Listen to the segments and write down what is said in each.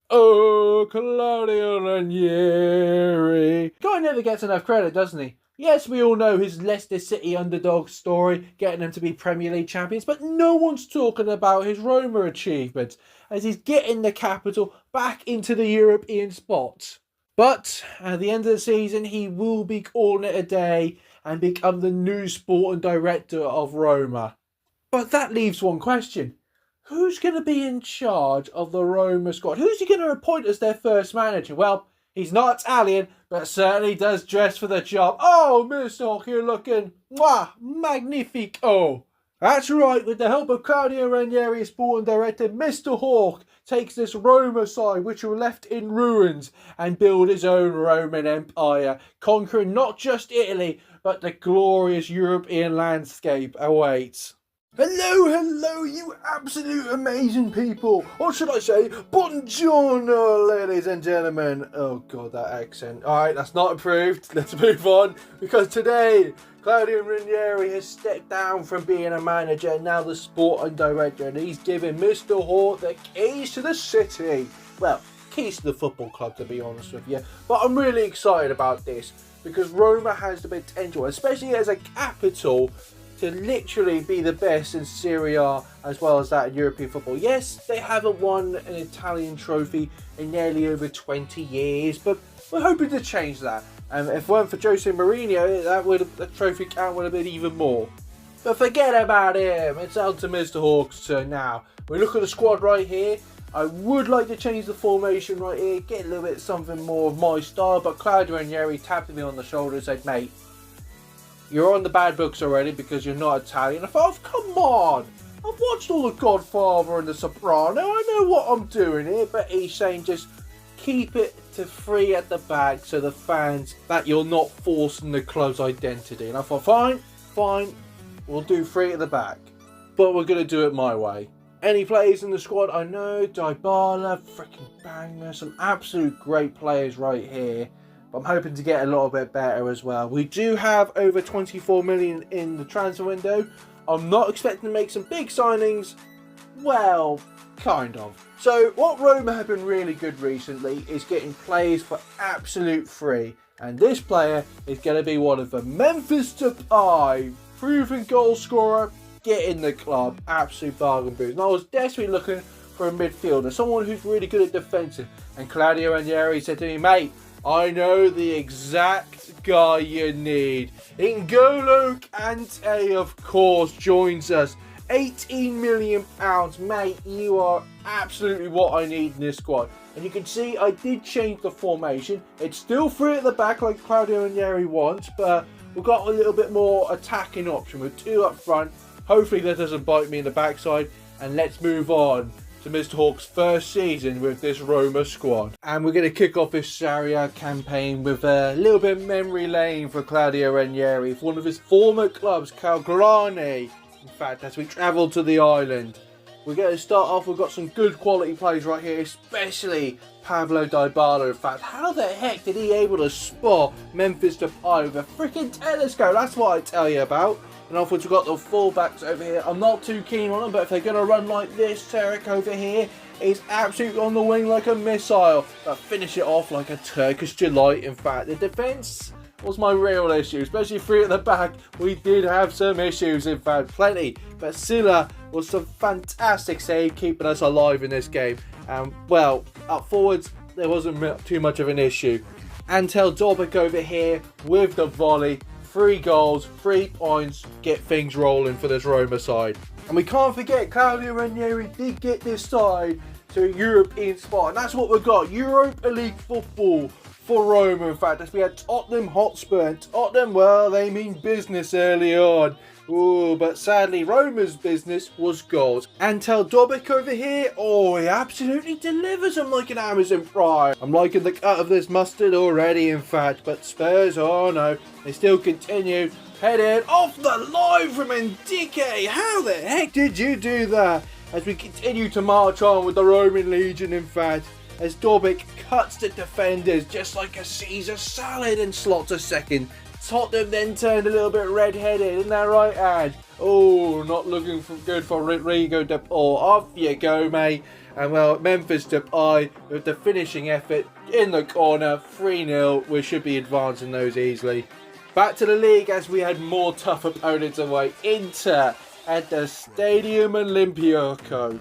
Oh, Claudio Ranieri. Guy never gets enough credit, doesn't he? Yes, we all know his Leicester City underdog story, getting them to be Premier League champions, but no one's talking about his Roma achievements, as he's getting the capital back into the European spot. But at the end of the season, he will be calling it a day and become the new sporting director of Roma. But that leaves one question. Who's going to be in charge of the Roma squad? Who's he going to appoint as their first manager? Well, he's not Italian, but certainly does dress for the job. Oh, Mr. Hawk, you're looking magnifico. That's right, with the help of Claudio Ranieri, sporting director, Mr. Hawk takes this Roma side, which were left in ruins, and build his own Roman Empire, conquering not just Italy, but the glorious European landscape awaits. Hello, you absolute amazing people. Or should I say, buongiorno, ladies and gentlemen. Oh, God, that accent. All right, that's not approved. Let's move on. Because today, Claudio Ranieri has stepped down from being a manager and now the sporting director. And he's giving Mr. Hort the keys to the city. Well, keys to the football club, to be honest with you. But I'm really excited about this because Roma has the potential, especially as a capital, to literally be the best in Serie A as well as that in European football. Yes, they haven't won an Italian trophy in nearly over 20 years, but we're hoping to change that. And if it weren't for Jose Mourinho, the trophy count would have been even more. But forget about him. It's on to Mr. Hawk's turn now. We look at the squad right here. I would like to change the formation right here, get a little bit something more of my style, but Claudio Ranieri tapped me on the shoulder and said, mate, you're on the bad books already because you're not Italian. I thought, come on. I've watched all The Godfather and The Soprano. I know what I'm doing here. But he's saying just keep it to 3 at the back so the fans that you're not forcing the club's identity. And I thought, fine. We'll do 3 at the back. But we're going to do it my way. Any players in the squad? I know. Dybala, freaking banger. Some absolute great players right here. I'm hoping to get a little bit better as well. We do have over 24 million in the transfer window. I'm not expecting to make some big signings. Well, kind of. So what Roma have been really good recently is getting players for absolute free. And this player is going to be one of them. Memphis Depay, proven goal scorer, get in the club. Absolute bargain boost. And I was desperately looking for a midfielder, someone who's really good at defensive. And Claudio Ranieri said to me, mate, I know the exact guy you need. N'Golo Kante, of course, joins us. £18 million, mate. You are absolutely what I need in this squad. And you can see I did change the formation. It's still 3 at the back like Claudio Ranieri wants, but we've got a little bit more attacking option with 2 up front. Hopefully that doesn't bite me in the backside. And let's move on to Mr. Hawk's first season with this Roma squad. And we're going to kick off this Serie A campaign with a little bit of memory lane for Claudio Ranieri, for one of his former clubs, Cagliari. In fact, as we travel to the island, we're going to start off, we've got some good quality players right here, especially Pablo Dybala. In fact, how the heck did he able to spot Memphis Depay with a freaking telescope? That's what I tell you about. And afterwards we've got the fullbacks over here. I'm not too keen on them, but if they're going to run like this, Tarek over here is absolutely on the wing like a missile. But finish it off like a Turkish delight. In fact, the defence was my real issue, especially 3 at the back. We did have some issues, in fact, plenty. But Silla was some fantastic save, keeping us alive in this game. And, well, up forwards, there wasn't too much of an issue. Antel Dobic over here with the volley. 3 goals, 3 points, get things rolling for this Roma side. And we can't forget, Claudio Ranieri did get this side to a European spot. And that's what we've got, Europa League football for Roma. In fact, as we had Tottenham Hotspur. And Tottenham, well, they mean business early on. Ooh, but sadly, Roma's business was goals. Antel Dobic over here, oh, he absolutely delivers them like an Amazon Prime. I'm liking the cut of this mustard already, in fact. But Spurs, oh no, they still continue. Headed off the line from Ndike. How the heck did you do that? As we continue to march on with the Roman Legion, in fact. As Dobic cuts the defenders just like a Caesar salad and slots a second. Tottenham then turned a little bit red-headed in that right hand. Oh, not looking good for Rodrigo de Paul. Off you go, mate. And well, Memphis Depay with the finishing effort in the corner, 3-0. We should be advancing those easily. Back to the league as we had more tough opponents away. Inter at the Stadio Olimpico.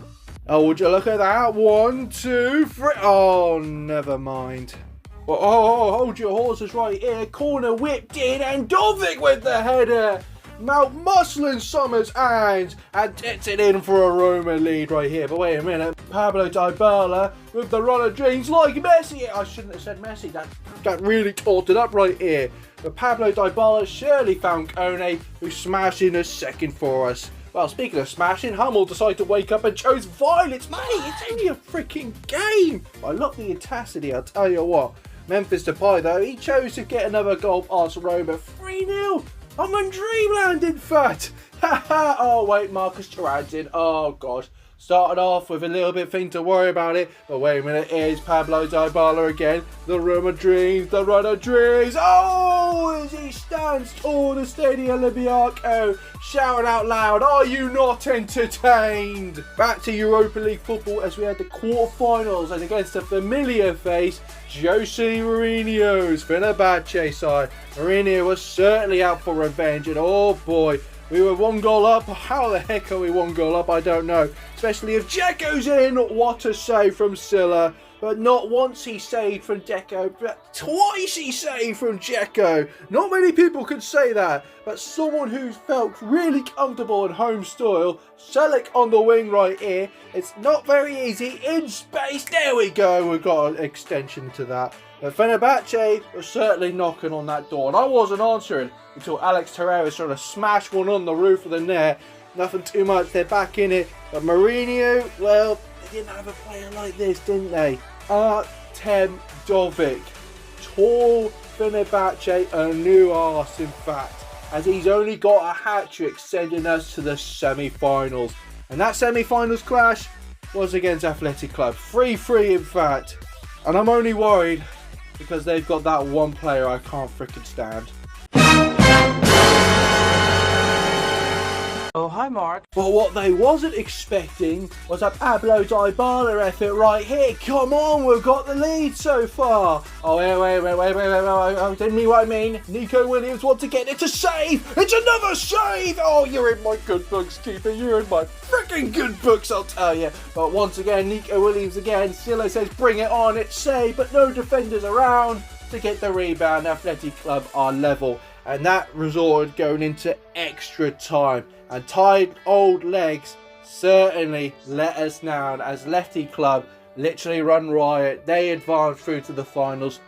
Oh, would you look at that? 1, 2, 3. Oh, never mind. Oh, hold your horses right here. Corner whipped in and Dovic with the header. Mount Muslin Summers and gets it in for a Roma lead right here. But wait a minute. Pablo Dybala with the run of dreams like Messi. I shouldn't have said Messi. That really torted it up right here. But Pablo Dybala surely found Kone, who smashed in a second for us. Well, speaking of smashing, Hummel decided to wake up and chose violence. Mate, it's only a freaking game. I love the intensity, I'll tell you what. Memphis Depay, though, he chose to get another goal past Roma. 3-0. I'm in dreamland, in fact. Oh, wait, Marcus Thuram's in. Oh, gosh. Started off with a little bit thing to worry about it. But wait a minute, here's Pablo Dybala again. The run of dreams, the run of dreams. Oh, as he stands tall in the Stadio Olimpico, shouting out loud, are you not entertained? Back to Europa League football as we had the quarterfinals and against a familiar face, Jose Mourinho's Fenerbahce side. Mourinho was certainly out for revenge, and oh boy, we were 1 goal up. How the heck are we 1 goal up? I don't know. Especially if Dzeko's in. What a save from Silla. But not once he saved from Dzeko, but twice he saved from Dzeko. Not many people could say that. But someone who felt really comfortable in home soil. Selic on the wing right here. It's not very easy. In space. There we go. We've got an extension to that. But Fenerbahce was certainly knocking on that door. And I wasn't answering until Alex Torreira sort of smashed one on the roof of the net. Nothing too much. They're back in it. But Mourinho, well, they didn't have a player like this, didn't they? Artem Dovic. Tall Fenerbahce a new arse, in fact. As he's only got a hat-trick sending us to the semi-finals. And that semi-finals clash was against Athletic Club. 3-3, in fact. And I'm only worried because they've got that one player I can't frickin' stand. Oh, hi, Mark. But what they wasn't expecting was a Pablo Dybala effort right here. Come on, we've got the lead so far. Oh, wait. Didn't mean what I mean. Nico Williams wants to get it to save. It's another save. Oh, you're in my good books, keeper. You're in my freaking good books, I'll tell you. But once again, Nico Williams again. Silla says, bring it on. It's saved, but no defenders around to get the rebound. Athletic Club are level. And that resorted going into extra time. And tired old legs certainly let us down as Lefty Club literally run riot. They advance through to the finals.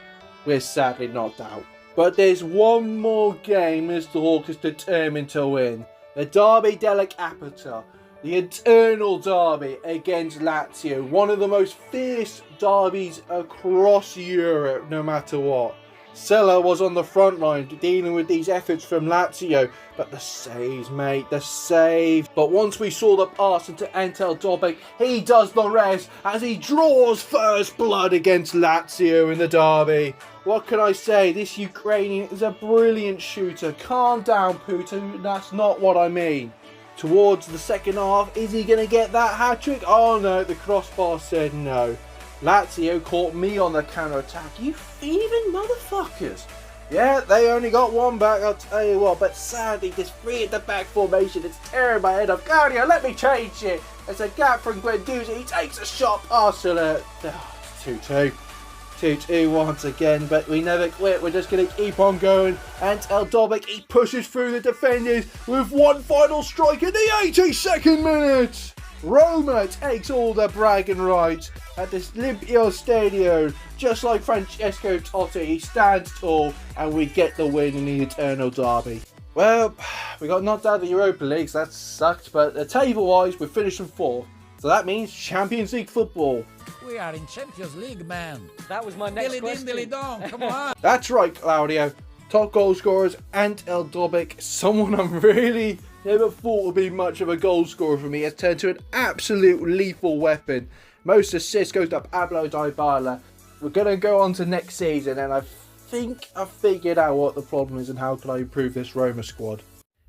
We're sadly knocked out. But there's one more game Mr. Hawk is determined to win. The Derby della Capita. The eternal derby against Lazio. One of the most fierce derbies across Europe, no matter what. Silla was on the front line dealing with these efforts from Lazio. But the saves, mate, the saves. But once we saw the pass into Antel Dobic, he does the rest as he draws first blood against Lazio in the derby. What can I say? This Ukrainian is a brilliant shooter. Calm down, Putin. That's not what I mean. Towards the second half, is he going to get that hat-trick? Oh no, the crossbar said no. Lazio caught me on the counter-attack. You thieving motherfuckers. Yeah, they only got one back, I'll tell you what. But sadly, this 3 at the back formation is tearing my head off. Claudio, let me change it. There's a gap from Guendouzi. He takes a shot past it. It's 2-2. 2-2 once again, but we never quit. We're just going to keep on going. And El Dobic, he pushes through the defenders with one final strike in the 82nd minute. Roma takes all the bragging rights at this Olympio Stadio. Just like Francesco Totti, he stands tall and we get the win in the eternal derby. Well, we got knocked out of the Europa League, so that sucked, but table-wise, we're finishing 4th. So that means Champions League football. We are in Champions League, man. That was my next question. Dilly dong, come on. That's right, Claudio. Top goal scorers, Ant El Dobic. Someone I'm really never thought would be much of a goal scorer for me. Has turned to an absolute lethal weapon. Most assists goes to Pablo Dybala. We're going to go on to next season, and I think I've figured out what the problem is and how can I improve this Roma squad.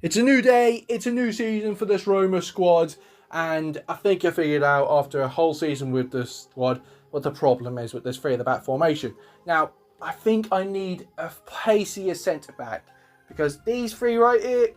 It's a new day, it's a new season for this Roma squad, And I think I figured out after a whole season with this squad what the problem is with this three at the back formation. Now, I think I need a pacier centre-back, because these three right here,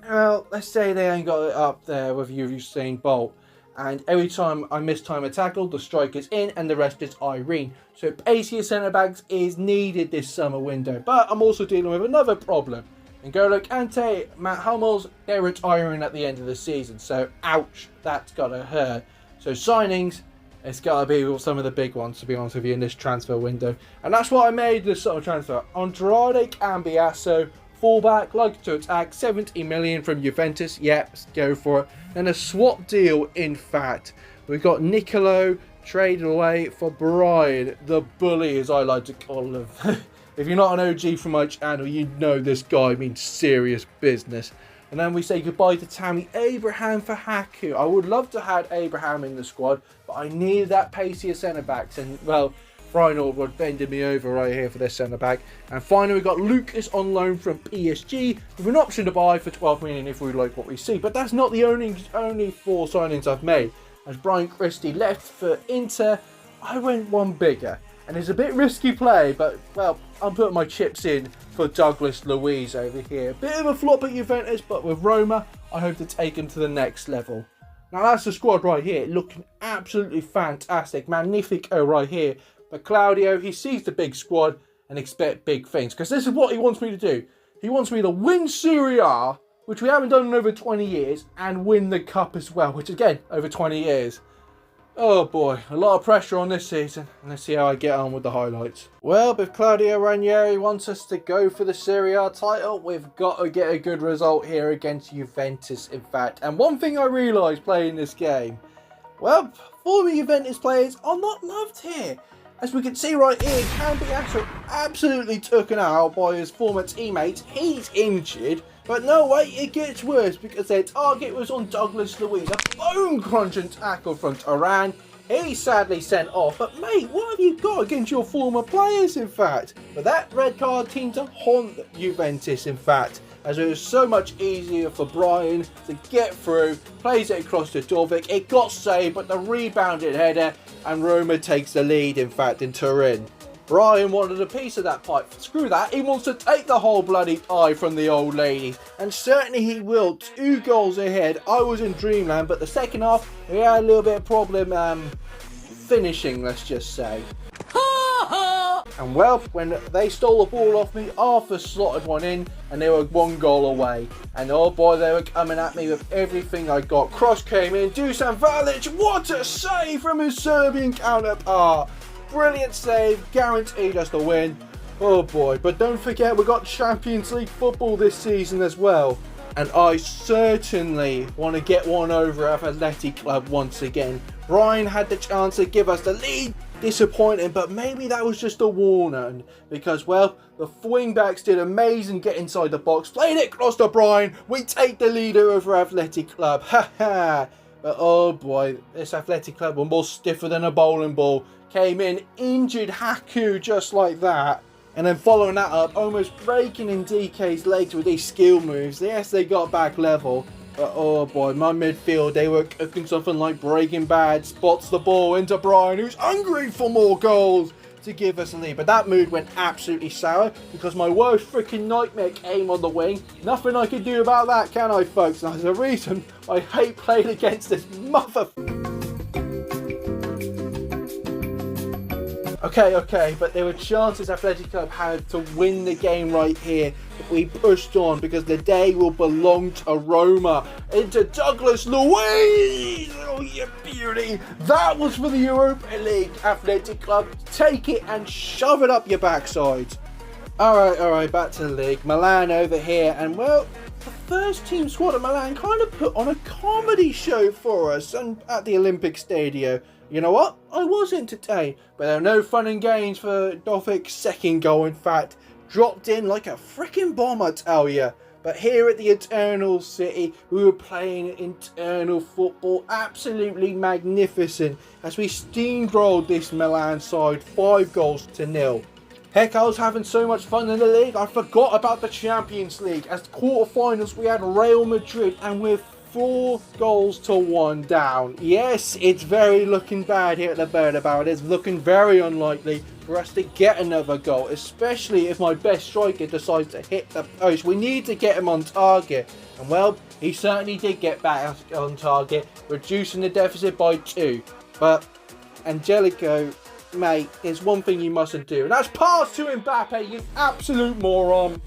well, let's say they ain't got it up there with Usain Bolt. And every time I mistime a tackle, the striker's in and the rest is Irene. So pacier centre-backs is needed this summer window. But I'm also dealing with another problem. N'Golo Kante, Matt Hummels, they're retiring at the end of the season. So ouch, that's got to hurt. So signings, it's got to be some of the big ones, to be honest with you, in this transfer window. And that's what I made this summer transfer. Andrade Cambiasso, fullback, like to attack, 70 million from Juventus. Yep, let's go for it. And a swap deal, in fact. We've got Nicolo traded away for Brian, the bully, as I like to call him. If you're not an OG from my channel, you know this guy means serious business. And then we say goodbye to Tammy Abraham for Haku. I would love to have Abraham in the squad, but I needed that pacier centre-backs. And, well, Brian Allwood bending me over right here for this centre-back. And finally, we got Lucas on loan from PSG with an option to buy for 12 million if we like what we see. But that's not the only 4 signings I've made. As Brian Christie left for Inter, I went one bigger. And it's a bit risky play, but, well, I'm putting my chips in for Douglas Luiz over here. Bit of a flop at Juventus, but with Roma, I hope to take him to the next level. Now, that's the squad right here, looking absolutely fantastic. Magnifico right here. But Claudio, he sees the big squad and expect big things. Because this is what he wants me to do. He wants me to win Serie A, which we haven't done in over 20 years, and win the Cup as well, which, again, over 20 years. Oh boy, a lot of pressure on this season. Let's see how I get on with the highlights. Well, if Claudio Ranieri wants us to go for the Serie A title, we've got to get a good result here against Juventus, in fact. And one thing I realised playing this game, well, former Juventus players are not loved here. As we can see right here, Cambiasso absolutely taken out by his former teammates. He's injured. But no, wait, it gets worse, because their target was on Douglas Luiz. A bone-crunching tackle from Turan. He's sadly sent off. But mate, what have you got against your former players, in fact? But that red card seemed to haunt Juventus, in fact, as it was so much easier for Brian to get through. Plays it across to Dorvik. It got saved, but the rebounded header, and Roma takes the lead, in fact, in Turin. Brian wanted a piece of that pipe. Screw that, he wants to take the whole bloody pie from the old lady. And certainly he will. 2 goals ahead. I was in dreamland, but the second half, we had a little bit of problem finishing, let's just say. And well, when they stole the ball off me, Arthur slotted one in, and they were 1 goal away. And oh boy, they were coming at me with everything I got. Cross came in, Dusan Valic, what a save from his Serbian counterpart. Brilliant save, guaranteed us the win. Oh boy, but don't forget we've got Champions League football this season as well. And I certainly want to get one over at Athletic Club once again. Brian had the chance to give us the lead. Disappointing, but maybe that was just a warning. Because, well, the wingbacks did amazing get inside the box. Played it across to Brian. We take the lead over Athletic Club. Ha ha. But oh boy, this Athletic Club were more stiffer than a bowling ball. Came in, injured Haku just like that. And then following that up, almost breaking in DK's legs with these skill moves. Yes, they got back level. But oh boy, my midfield, they were cooking something like Breaking Bad. Spots the ball into Brian, who's hungry for more goals to give us a lead. But that mood went absolutely sour because my worst freaking nightmare came on the wing. Nothing I can do about that, can I, folks? That's the reason I hate playing against this mother... Okay, but there were chances Athletic Club had to win the game right here if we pushed on, because the day will belong to Roma. Into Douglas Luiz! Oh, you beauty! That was for the Europa League, Athletic Club. Take it and shove it up your backside. Alright, back to the league. Milan over here, and well, the first team squad of Milan kind of put on a comedy show for us and at the Olympic Stadio. You know what? I was entertained, but there were no fun and games for Dovik's second goal, in fact. Dropped in like a freaking bomb, I tell ya. But here at the Eternal City, we were playing internal football, absolutely magnificent, as we steamrolled this Milan side 5-0. Heck, I was having so much fun in the league, I forgot about the Champions League. As quarterfinals, we had Real Madrid, and with 4-1 down. Yes, it's very looking bad here at the Bernabeu. It's looking very unlikely for us to get another goal, especially if my best striker decides to hit the post. We need to get him on target. And well, he certainly did get back on target, reducing the deficit by 2. But Angelico, mate, there's one thing you mustn't do, and that's pass to Mbappe, you absolute moron.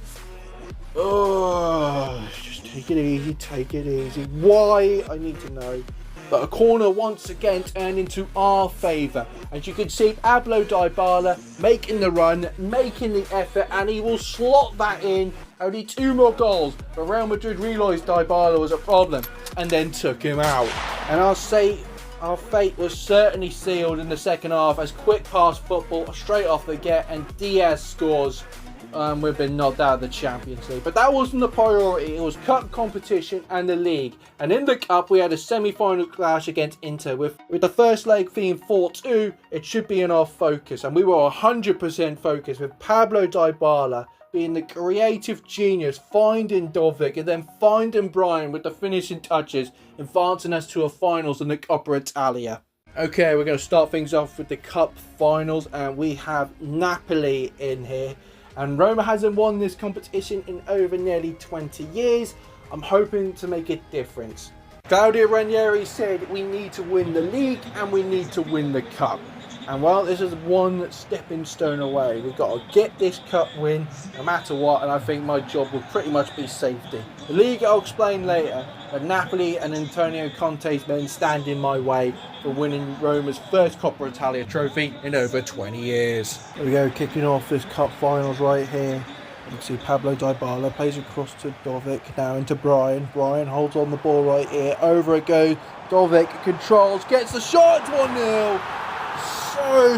Oh, just take it easy, take it easy. Why? I need to know. But a corner once again turned into our favour. And you can see Pablo Dybala making the run, making the effort, and he will slot that in. Only 2 more goals. But Real Madrid realised Dybala was a problem and then took him out. And I'll say our fate was certainly sealed in the second half as quick pass football straight off the get and Diaz scores. We've been knocked out of the Champions League, but that wasn't the priority. It was cup competition and the league, and in the cup we had a semi-final clash against Inter with the first leg being 4-2. It should be in our focus, and we were 100% focused with Pablo Dybala being the creative genius, finding Dovic and then finding Brian with the finishing touches, advancing us to a finals in the Coppa Italia. Okay, we're going to start things off with the cup finals, and we have Napoli in here. And Roma hasn't won this competition in over nearly 20 years. I'm hoping to make a difference. Claudio Ranieri said we need to win the league and we need to win the cup. And well, this is one stepping stone away. We've got to get this cup win no matter what, and I think my job will pretty much be safety. The league I'll explain later, but Napoli and Antonio Conte's men stand in my way for winning Roma's first Coppa Italia trophy in over 20 years. Here we go, kicking off this cup finals right here. You can see Pablo Dybala plays across to Dovic, now into Brian. Brian holds on the ball right here, over it goes. Dovic controls, gets the shot, it's 1-0.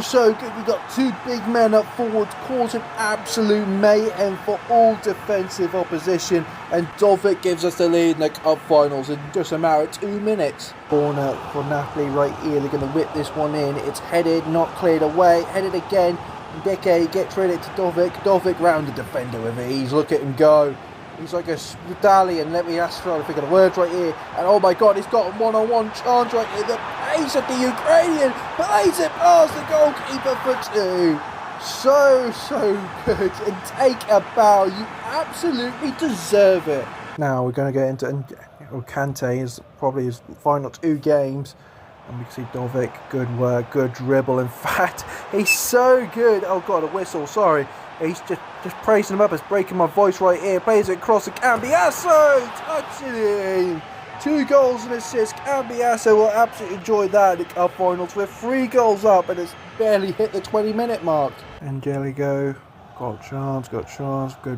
So good. We've got 2 big men up forward, causing absolute mayhem for all defensive opposition, and Dovic gives us the lead in the cup finals in just a matter of 2 minutes. Corner for Napoli right here. They're going to whip this one in. It's headed, not cleared away, headed again. Deke gets rid of it to Dovic. Dovic round the defender with ease. Look at him go. He's like a medallion. Let me try to figure the words right here. And oh my God, he's got a one-on-one chance right here. The pace of the Ukrainian plays it past the goalkeeper for 2. So good. And take a bow. You absolutely deserve it. Now we're going to get into Kante is probably his final 2 games. And we can see Dovic, good work, good dribble. In fact, he's so good. Oh God, a whistle, sorry. He's just praising him up. It's breaking my voice right here. Plays it across the Cambiasso. Touching him. 2 goals and assists. Cambiasso will absolutely enjoy that in the cup finals. We're 3 goals up and it's barely hit the 20-minute mark. Angelico. Got chance. Good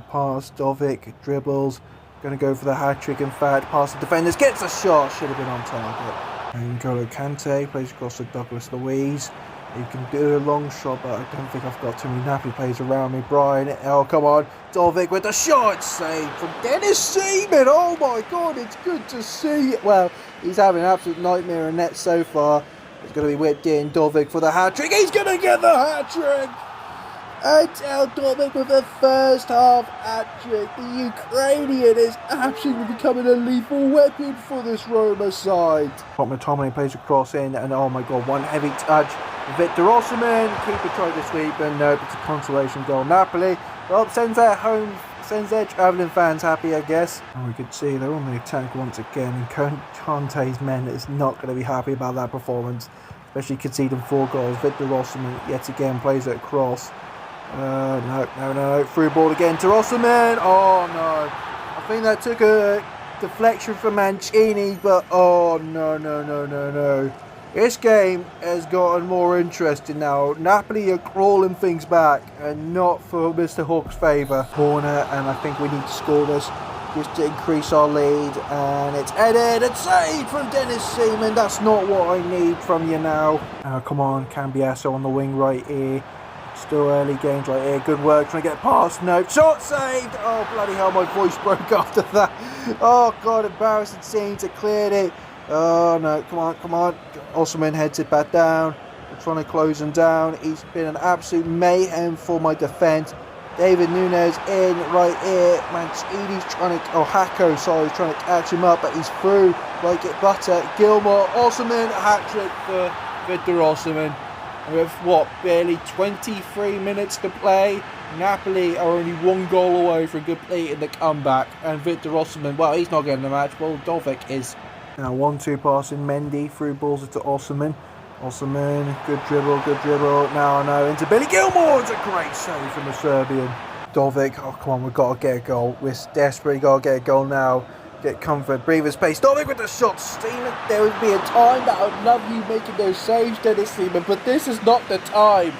pass. Dovic dribbles. Going to go for the hat-trick. In fact, past the defenders. Gets a shot. Should have been on target. And N'Golo Kante plays across to Douglas Luiz. You can do a long shot, but I don't think I've got too many Napoli players around me. Brian, oh come on, Dovic with the shot save from Dennis Seaman. Oh my God, it's good to see. Well, he's having an absolute nightmare in net so far. It's going to be whipped in. Dovic for the hat-trick. He's going to get the hat-trick. Until Dovic with the first half hat-trick. The Ukrainian is absolutely becoming a lethal weapon for this Roma side. McTominay plays a cross in, and oh my God, one heavy touch. Victor Osimhen, keeper tried to sweep, and no, it's a consolation goal. Napoli, well, sends their travelling fans happy, I guess. And we could see they're on the attack once again, and Conte's men is not going to be happy about that performance, especially conceding 4 goals. Victor Osimhen yet again plays it across. No. Through ball again to Osimhen. Oh no. I think that took a deflection from Mancini, but oh no. This game has gotten more interesting now. Napoli are crawling things back, and not for Mr. Hawk's favour. Corner, and I think we need to score this just to increase our lead. And it's headed and saved from Dennis Seaman. That's not what I need from you now. Come on, Cambiasso on the wing right here. Still early games right here. Good work trying to get past. No. Shot saved. Oh, bloody hell. My voice broke after that. Oh, God. Embarrassing scenes. It cleared it. Oh, no. Come on. Osimhen heads it back down. We're trying to close him down. He's been an absolute mayhem for my defence. David Nunes in right here. Mancini's trying to, Hacko, sorry, he's trying to catch him up, but he's through like it butter. Gilmore, Osimhen, hat-trick for Victor Osimhen. With what, barely 23 minutes to play, Napoli are only 1 goal away from completing the comeback, and Victor Osimhen, well, he's not getting the match, well, Dovik is. Now 1-2 passing, Mendy through balls into Osimhen. Osimhen, good dribble, now no, into Billy Gilmore, it's a great save from the Serbian. Dovik, oh come on, we've got to get a goal, we're desperately got to get a goal now. Get comfort, breathe and space. Dovik with the shot, Steeman. There would be a time that I would love you making those saves, Dennis Steeman, but this is not the time.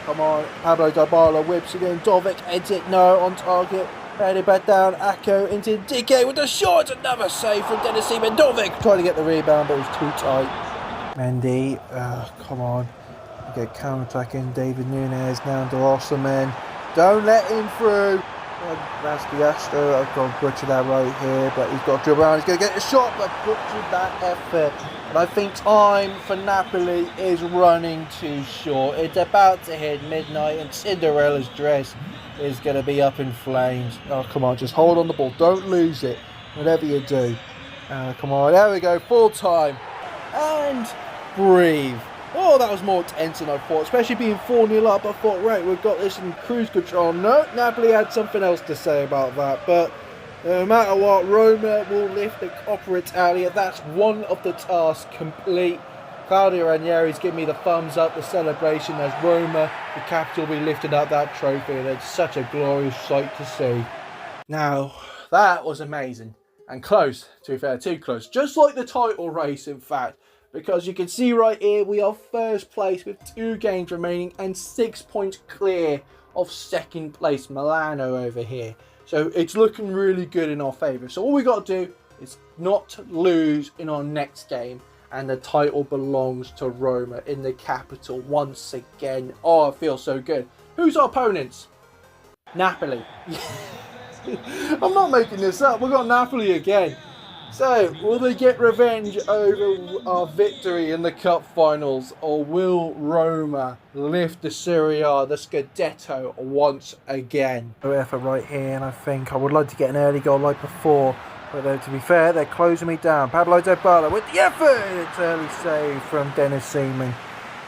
Come on, Pablo Dybala whips it in. Dovik heads it, no, on target. Headed back down, Akko into DK with the shot. Another save from Dennis Steeman. Dovik trying to get the rebound, but it was too tight. Mendy, come on. Get counter-attacking. David Nunes down to Osimhen. Don't let him through. That's the Astro. I've got to butcher that right here, but he's got to drill around. He's going to get a shot, but butchered that effort. And I think time for Napoli is running too short. It's about to hit midnight, and Cinderella's dress is going to be up in flames. Oh, come on, just hold on the ball. Don't lose it, whatever you do. Come on, there we go, full time. And breathe. Oh, that was more tense than I thought, especially being 4-0 up. I thought, right, we've got this in cruise control. No, Napoli had something else to say about that. But no matter what, Roma will lift the Coppa Italia. That's one of the tasks complete. Claudio Ranieri's giving me the thumbs up, the celebration as Roma, the capital, will be lifting up that trophy. And it's such a glorious sight to see. Now, that was amazing. And close, to be fair, too close. Just like the title race, in fact. Because you can see right here, we are first place with 2 games remaining and 6 points clear of second place Milano over here. So it's looking really good in our favour. So all we got to do is not lose in our next game. And the title belongs to Roma in the capital once again. Oh, it feels so good. Who's our opponents? Napoli. I'm not making this up. We've got Napoli again. So, will they get revenge over our victory in the cup finals, or will Roma lift the Serie A, the Scudetto, once again? No effort right here, and I think I would like to get an early goal like before, but though, to be fair, they're closing me down. Pablo Dybala with the effort! It's early save from Dennis Seaman.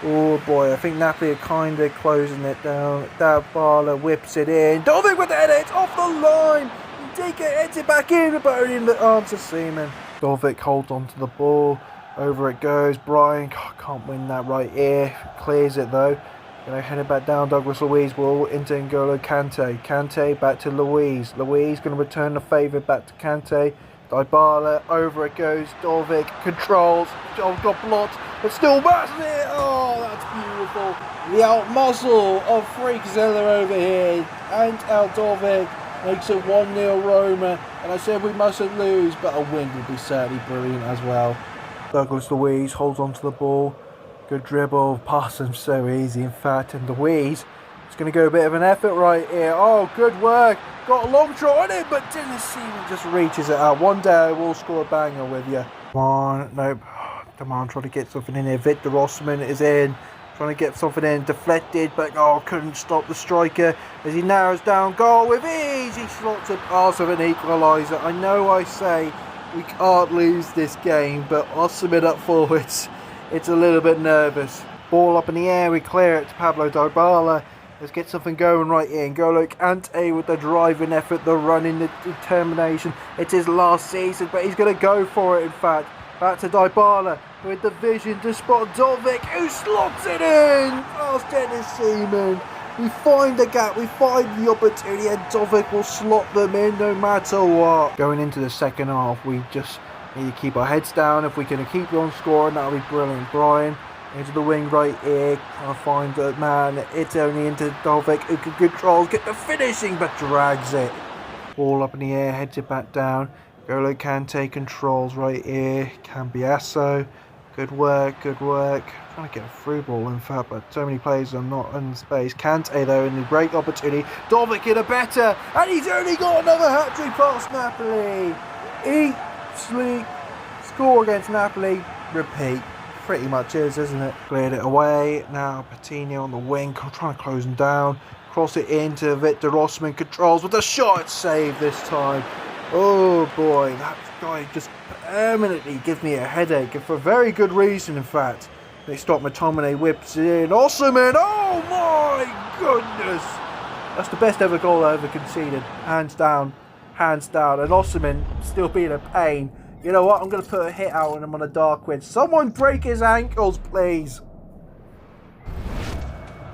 Oh boy, I think Napoli are kind of closing it down. Dybala whips it in. Dovik with the header, it's off the line! Take it, heads it back in, but only in the arms of Seaman. Dovik holds onto the ball. Over it goes. Brian can't win that right here. Clears it though. Gonna head it back down. Douglas Luiz ball into N'Golo Kante. Kante back to Luiz. Luiz gonna return the favour back to Kante. Dybala, over it goes. Dovik controls. Got blocked, but still mashes it. Oh, that's beautiful. The out muscle of Freakzilla over here. And El Dovik makes it 1-0 Roma, and I said we mustn't lose, but a win would be certainly brilliant as well. Douglas Luiz holds onto the ball, good dribble, pass him so easy in fact, and Luiz is going to go a bit of an effort right here. Oh, good work, got a long shot on it, but Dennis Seaman just reaches it out. One day I will score a banger with you. Come on, nope, come on, try to get something in here. Victor Osimhen is in. Trying to get something in, deflected, but couldn't stop the striker as he narrows down goal with ease. He slots a pass of an equaliser. I know I say we can't lose this game, but Osimhen up forwards, it's a little bit nervous. Ball up in the air, we clear it to Pablo Dybala. Let's get something going right here. N'Golo Kante with the driving effort, the running, the determination. It's his last season, but he's going to go for it in fact. Back to Dybala with the vision to spot Dovik, who slots it in past Dennis Seaman. We find the gap, we find the opportunity, and Dovik will slot them in no matter what. Going into the second half, we just need to keep our heads down. If we can keep on scoring, that'll be brilliant. Brian into the wing right here, can't find the man. It's only into Dovik, who can control, get the finishing, but drags it. Ball up in the air, heads it back down. N'Golo Kante controls right here. Cambiasso. Good work, good work. Trying to get a through ball in fact, but so many players are not in space. Kante though in the great opportunity. Dovik in a better, and he's only got another hat-trick past Napoli. Eat, sleep, score against Napoli, repeat. Pretty much is, isn't it? Cleared it away. Now Patino on the wing, trying to close him down. Cross it into Victor Osimhen, controls with a shot, save this time. Oh boy, that guy just permanently gives me a headache, and for a very good reason in fact. They stop McTominay, whips it in, Osimhen, oh my goodness! That's the best ever goal I ever conceded, hands down, and Osimhen still being a pain. You know what, I'm going to put a hit out on him on a dark win. Someone break his ankles, please.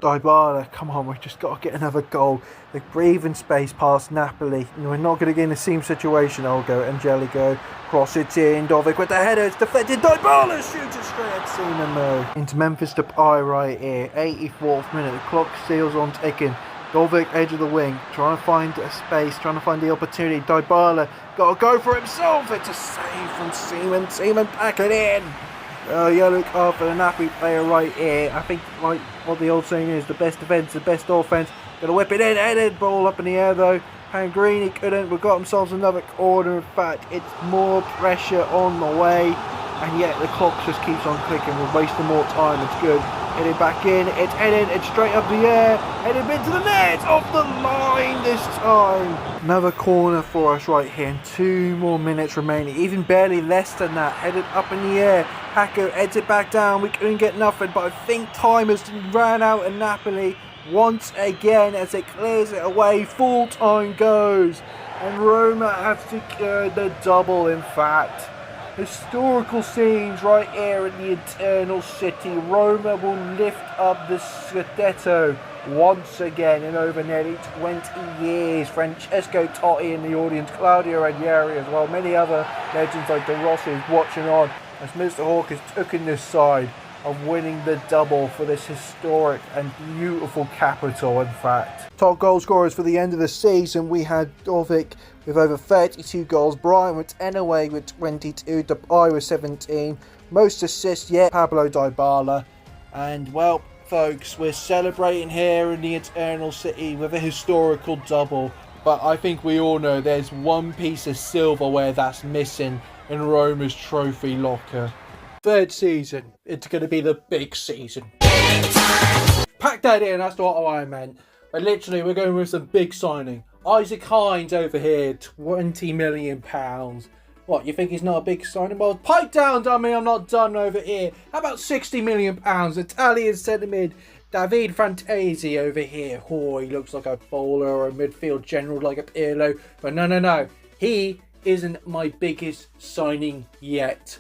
Dybala, come on, we've just got to get another goal. They breathe in space past Napoli. We're not going to get in the same situation. Olgo, Angelico, cross it in. Dovic with the header, it's deflected. Dybala shoots it straight at Seaman though. Into Memphis Depay right here. 84th minute, the clock seals on ticking. Dovic, edge of the wing, trying to find a space, trying to find the opportunity. Dybala, got to go for himself. It's a save from Seaman. Seaman back it in. Yellow card for the Napoli player right here. I think, like what the old saying is, the best defence, the best offence. Gonna whip it in, headed ball up in the air though. Pellegrini couldn't. We've got themselves another corner. In fact, it's more pressure on the way, and yet the clock just keeps on clicking. We're wasting more time. It's good. Headed back in. It's headed. It's straight up the air. Headed into the net. Off the line this time. Another corner for us right here. And 2 more minutes remaining. Even barely less than that. Headed up in the air. Hacker heads it back down. We couldn't get nothing, but I think time has ran out in Napoli once again as it clears it away. Full time goes. And Roma have secured the double, in fact. Historical scenes right here in the Eternal City. Roma will lift up the Scudetto once again in over nearly 20 years. Francesco Totti in the audience, Claudio Ranieri as well. Many other legends like De Rossi watching on as Mr Hawk has taken this side of winning the double for this historic and beautiful capital, in fact. Top goal scorers for the end of the season, we had Dovic with over 32 goals, Brian with 10 away with 22, Depay with 17, most assists yet, Pablo Dybala. And well, folks, we're celebrating here in the Eternal City with a historical double, but I think we all know there's one piece of silverware that's missing in Roma's trophy locker. Third season, it's going to be the big season. Pack that in, that's what I meant. But literally, we're going with some big signing. Isaac Hines over here, £20 million. What, you think he's not a big signing? Well, pipe down, dummy, I'm not done over here. How about £60 million? Italian centre mid, David Fantasi over here. Oh, he looks like a bowler or a midfield general like a Pirlo. But no. He isn't my biggest signing yet.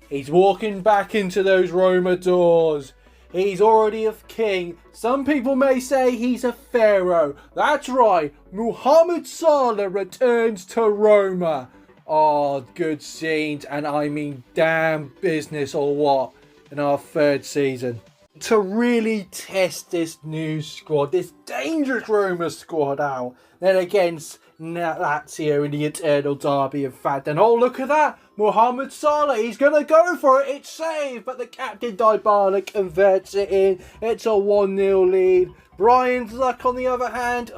He's walking back into those Roma doors. He's already a king. Some people may say he's a pharaoh. That's right. Mohamed Salah returns to Roma. Oh, good scenes. And I mean damn business or what in our third season. To really test this new squad, this dangerous Roma squad out. Then against Lazio in the Eternal Derby, in fact. And oh, look at that. Mohamed Salah, he's going to go for it. It's saved, but the captain Dybala converts it in. It's a 1-0 lead. Brian's luck, on the other hand,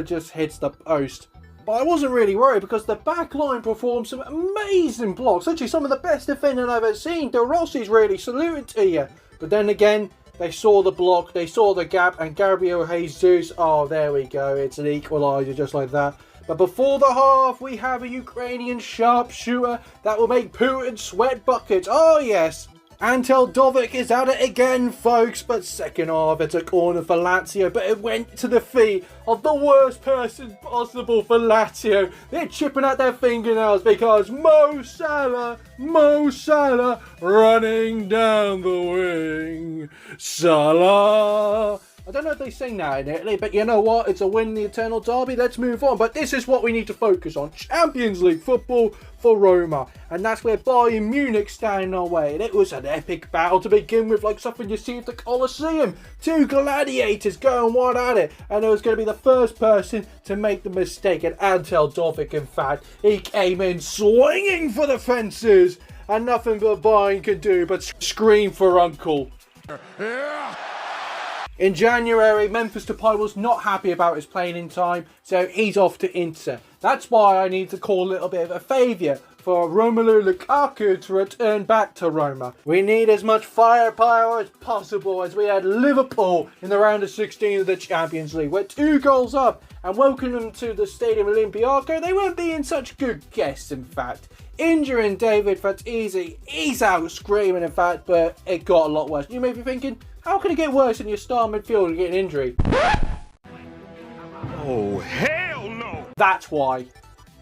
just hits the post. But I wasn't really worried because the back line performed some amazing blocks. Actually, some of the best defending I've ever seen. De Rossi's really saluted to you. But then again, they saw the block, they saw the gap, and Gabriel Jesus, oh, there we go. It's an equaliser just like that. But before the half, we have a Ukrainian sharpshooter that will make Putin sweat buckets. Oh, yes. Antel Dovic is at it again, folks. But second half, it's a corner for Lazio. But it went to the feet of the worst person possible for Lazio. They're chipping at their fingernails because Mo Salah running down the wing. Salah. I don't know if they sing that in Italy, but you know what? It's a win in the Eternal Derby. Let's move on. But this is what we need to focus on. Champions League football for Roma. And that's where Bayern Munich stand in our way. And it was an epic battle to begin with, like something you see at the Colosseum. 2 gladiators going one at it. And it was going to be the first person to make the mistake. And Antel Dovic, in fact, he came in swinging for the fences. And nothing but Bayern could do but scream for uncle. Yeah. In January, Memphis Depay was not happy about his playing time, so he's off to Inter. That's why I need to call a little bit of a favour for Romelu Lukaku to return back to Roma. We need as much firepower as possible as we had Liverpool in the round of 16 of the Champions League. We're 2 goals up and welcome them to the Stadio Olimpico. They weren't being such good guests, in fact. Injuring David Fatizzi, he's out screaming, in fact, but it got a lot worse. You may be thinking, how can it get worse than your star midfielder getting an injury? Oh, hell no! That's why.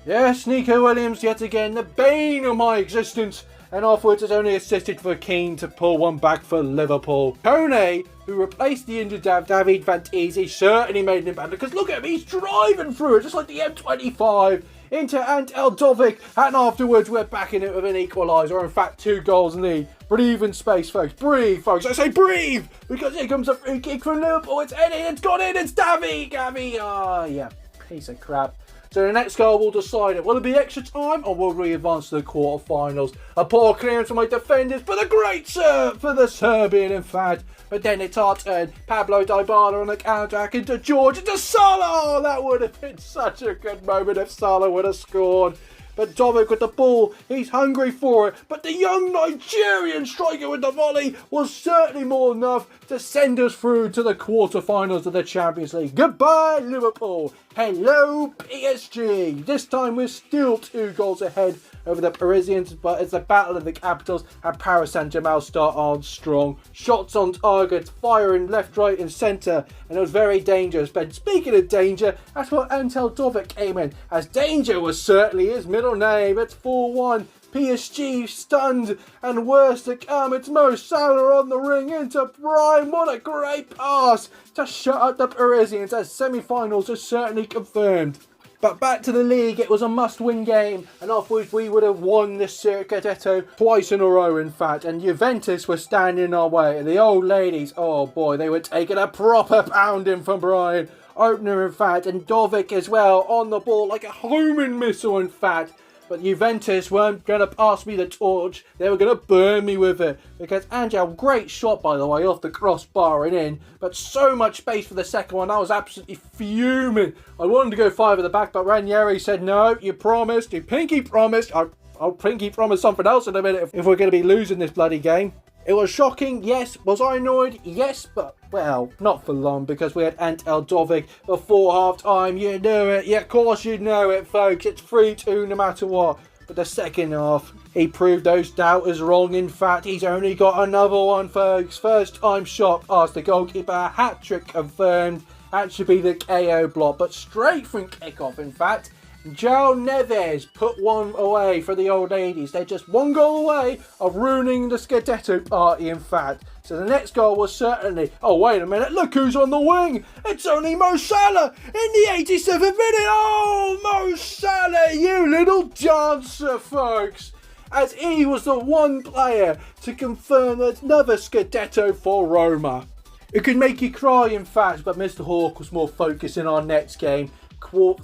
Yes, Nico Williams yet again, the bane of my existence, and afterwards has only assisted for Keane to pull one back for Liverpool. Kone, who replaced the injured David Fatizzi, certainly made an impact, because look at him, he's driving through it just like the M25 into Ant Eldovic, and afterwards we're back in it with an equaliser, or in fact 2 goals lead. Breathe in space, folks. Breathe, folks. I say breathe, because here comes a free kick from Liverpool. It's headed, it's gone in, it's Gavi. Ah, yeah, piece of crap. So the next goal will decide it. Will it be extra time, or will we advance to the quarterfinals? A poor clearance from my defenders for the great for the Serbian, in fact. But then it's our turn. Pablo Dybala on the counter-attack into George, into Salah. Oh, that would have been such a good moment if Salah would have scored. But Dovic with the ball, he's hungry for it. But the young Nigerian striker with the volley was certainly more than enough to send us through to the quarterfinals of the Champions League. Goodbye, Liverpool. Hello, PSG. This time we're still 2 goals ahead over the Parisians, but it's the battle of the capitals, and Paris Saint-Germain start on strong. Shots on target, firing left, right and centre, and it was very dangerous. But speaking of danger, that's what Antel Dovic came in, as danger was certainly his middle name. It's 4-1. PSG stunned, and worse to come, it's Mo Salah on the ring into Prime. What a great pass to shut up the Parisians, as semi-finals are certainly confirmed. But back to the league, it was a must-win game, and afterwards we would have won this Scudetto twice in a row, in fact, and Juventus were standing in our way, and the old ladies, oh boy, they were taking a proper pounding from Brian. Opener, in fact, and Dovic as well, on the ball like a homing missile, in fact. But Juventus weren't going to pass me the torch. They were going to burn me with it. Because Angel, great shot by the way, off the crossbar and in. But so much space for the second one. I was absolutely fuming. I wanted to go 5 at the back, but Ranieri said, no, you promised. You pinky promised. I'll pinky promise something else in a minute if we're going to be losing this bloody game. It was shocking, yes. Was I annoyed? Yes, but, well, not for long, because we had Ant Eldovic before half-time. You knew it. Yeah, of course you know it, folks. It's 3-2 no matter what. But the second half, he proved those doubters wrong. In fact, he's only got another one, folks. First-time shot past the goalkeeper. Hat-trick confirmed. That should be the KO block, but straight from kick-off, in fact. João Neves put one away for the old ladies. They're just 1 goal away of ruining the Scudetto party, in fact. So the next goal was certainly... Oh, wait a minute. Look who's on the wing. It's only Mo Salah in the 87th minute. Oh, Mo Salah, you little dancer, folks. As he was the one player to confirm another Scudetto for Roma. It could make you cry, in fact, but Mr. Hawk was more focused in our next game.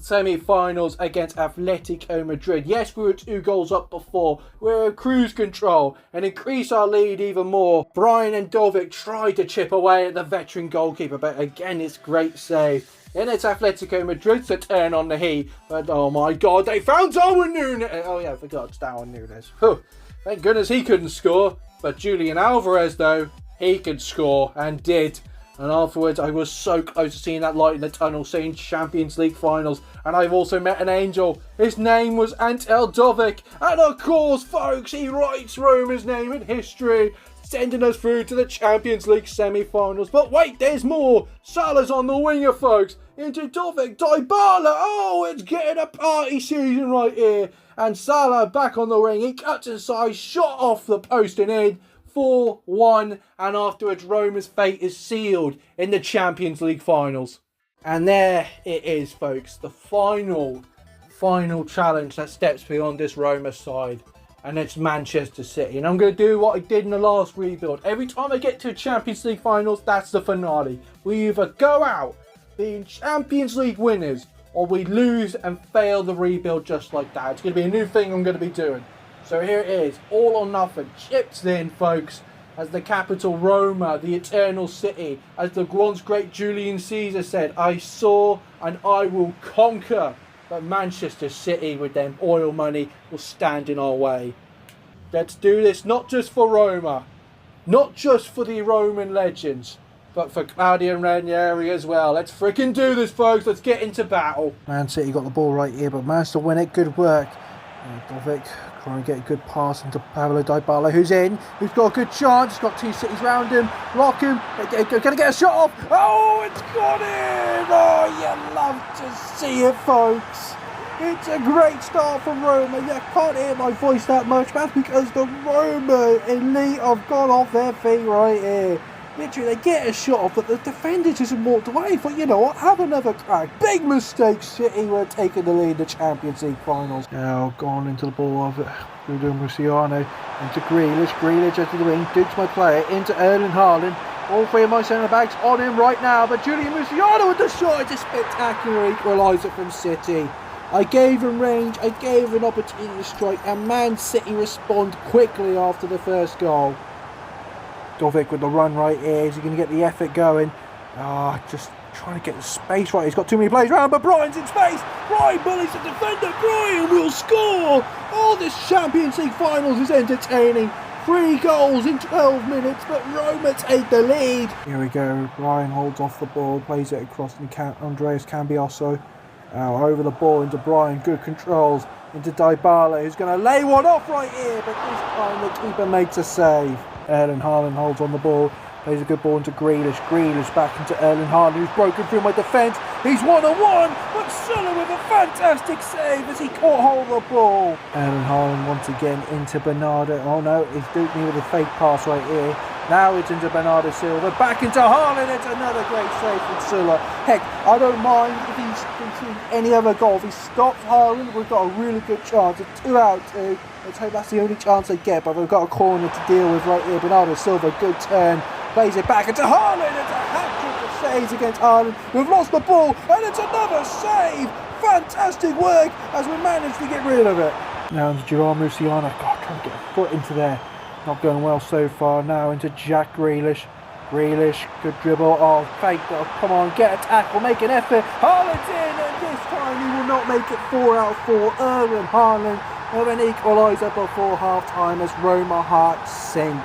Semi-finals against Atletico Madrid. Yes, we were 2 goals up before. We're in cruise control and increase our lead even more. Brian and Dovic tried to chip away at the veteran goalkeeper, but again, it's great save. Then it's Atletico Madrid to turn on the heat. But oh my God, they found Darwin Núñez. Oh yeah, I forgot it's Darwin Núñez. Whew. Thank goodness he couldn't score. But Julian Alvarez, though, he could score and did. And afterwards, I was so close to seeing that light in the tunnel, seeing Champions League finals. And I've also met an angel. His name was Ant Eldovic. And of course, folks, he writes Roma's name in history, sending us through to the Champions League semi-finals. But wait, there's more. Salah's on the winger, folks. Into Dovic, Dybala. Oh, it's getting a party season right here. And Salah back on the ring. He cuts inside, shot off the post and in. 4-1, and afterwards Roma's fate is sealed in the Champions League finals. And there it is, folks, the final challenge that steps beyond this Roma side, and it's Manchester City. And I'm going to do what I did in the last rebuild. Every time I get to Champions League finals, that's the finale. We either go out being Champions League winners, or we lose and fail the rebuild just like that. It's going to be a new thing I'm going to be doing. So here it is, all or nothing, chips in, folks. as the capital Roma, the eternal city. As the once great Julian Caesar said, I saw and I will conquer. But Manchester City with them oil money will stand in our way. Let's do this not just for Roma, not just for the Roman legends, but for Claudio Ranieri as well. Let's freaking do this, folks. Let's get into battle. Man City got the ball right here, but managed to win it. Good work. Dovic trying to get a good pass into Pablo Dybala, who's got a good chance. He's got two cities round him. Lock him. Gonna get a shot off. Oh, it's gone in. Oh, you love to see it, folks. It's a great start from Roma. You can't hear my voice that much. That's because the Roma elite have gone off their feet right here. Literally, they get a shot off, but the defender just walked away. But you know what? Have another crack. Big mistake. City were taking the lead in the Champions League finals. Now gone into the ball of it. Ludo Musiano into Grealish. Grealish into the wing. Dukes my player into Erling Haaland. All three of my centre backs on him right now. But Julian Musiano with the shot. It's a spectacular equaliser from City. I gave him range. I gave him an opportunity to strike, and Man City respond quickly after the first goal. Dovic with the run right here. Is he going to get the effort going? Just trying to get the space right. He's got too many players around, but Brian's in space. Brian bullies the defender. Brian will score. Oh, this Champions League finals is entertaining. 3 goals in 12 minutes, but Roma take the lead. Here we go. Brian holds off the ball, plays it across to Andreas Cambiasso. Over the ball into Brian. Good controls into Dybala, who's going to lay one off right here, but this time the keeper makes a save. Erling Haaland holds on the ball, plays a good ball into Grealish. Grealish back into Erling Haaland, who's broken through my defence. He's 1-on-1, but Sulla with a fantastic save as he can't hold the ball. Erling Haaland once again into Bernardo. Oh no, he's duped me with a fake pass right here. Now it's into Bernardo Silva, back into Haaland. It's another great save from Sulla. Heck, I don't mind if he's conceded any other goal. If he stops Haaland, we've got a really good chance. A 2 out 2. Let's hope that's the only chance they get, but we've got a corner to deal with right here. Bernardo Silva, good turn. Plays it back into Haaland. It's a hat-trick of saves against Haaland. We've lost the ball, and it's another save. Fantastic work as we managed to get rid of it. Now into Gerard Musiala. God, trying to get a foot into there. Not going well so far. Now into Jack Grealish. Grealish, good dribble. Oh, fake. Oh, come on, get a tackle, make an effort. Haaland's in, and this time he will not make it 4 out of 4. Erling Haaland with an equaliser before half-time as Roma hearts sink.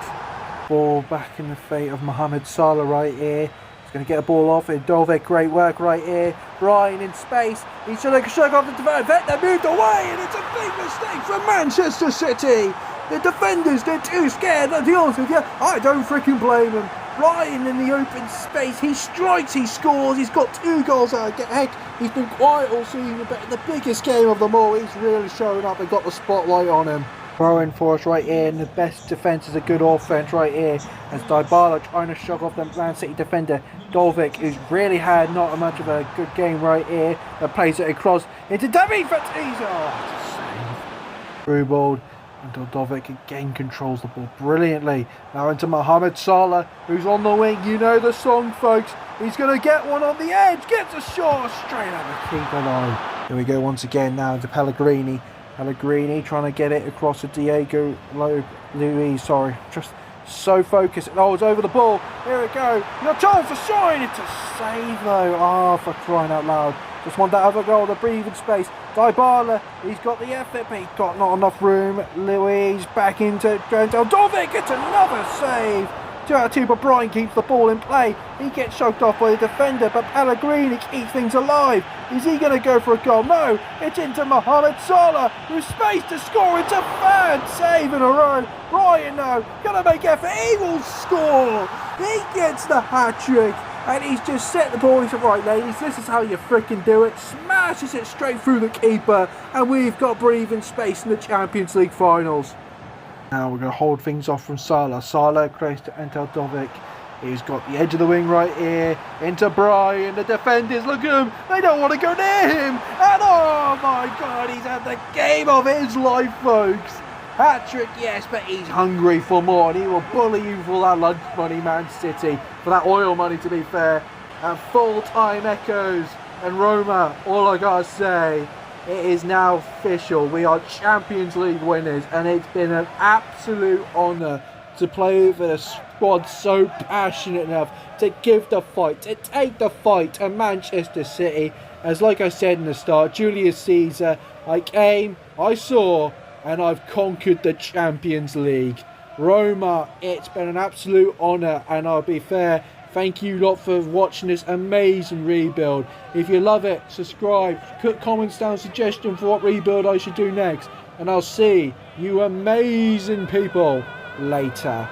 Ball back in the fate of Mohamed Salah right here. He's going to get a ball off it. Dovic, great work right here. Brian in space. He's going to shove off the defender. They moved away, and it's a big mistake for Manchester City. The defenders, they're too scared. To be honest with you, I don't freaking blame them. Brian in the open space, he strikes, he scores, he's got 2 goals out. Heck, he's been quiet all season, but in the biggest game of them all, he's really showing up and got the spotlight on him. Throwing for us right here, and the best defence is a good offence right here, as Dybala trying to shove off the Man City defender, Dovic, who's really had not much of a good game right here, that plays it across into David Fatiza. Oh, through ball. Until Dovic again controls the ball brilliantly. Now into Mohamed Salah, who's on the wing. You know the song, folks. He's going to get one on the edge. Gets a shot straight at the keeper line. Here we go once again now into Pellegrini. Pellegrini trying to get it across to Diego Luis. Sorry, just so focused. Oh, it's over the ball. Here we go. No chance to shine. It's a save though. Oh, for crying out loud. Just want that other goal, the breathing space. Dybala, he's got the effort, but he's got not enough room. Luis back into Dovic, it's another save. 2 out of 2, but Brian keeps the ball in play. He gets choked off by the defender, but Pellegrini keeps things alive. Is he going to go for a goal? No, it's into Mohamed Salah, who's space to score. It's a third save in a row. Brian now, going to make effort. He will score. He gets the hat-trick. And he's just set the ball. He said, right, ladies, this is how you freaking do it. Smashes it straight through the keeper. And we've got breathing space in the Champions League finals. Now we're going to hold things off from Salah. Salah creates to Antel Dovic. He's got the edge of the wing right here. Into Brian. The defenders, look at him. They don't want to go near him. And oh my God, he's had the game of his life, folks. Hat-trick, yes, but he's hungry for more, and he will bully you for that lunch money, Man City, for that oil money, to be fair. And full-time echoes, and Roma, all I gotta say, it is now official. We are Champions League winners, and it's been an absolute honour to play with a squad so passionate enough to give the fight, to take the fight to Manchester City. As like I said in the start, Julius Caesar, I came, I saw, and I've conquered the Champions League. Roma, it's been an absolute honour, and I'll be fair, thank you lot for watching this amazing rebuild. If you love it, subscribe, put comments down, suggestion for what rebuild I should do next, and I'll see you amazing people later.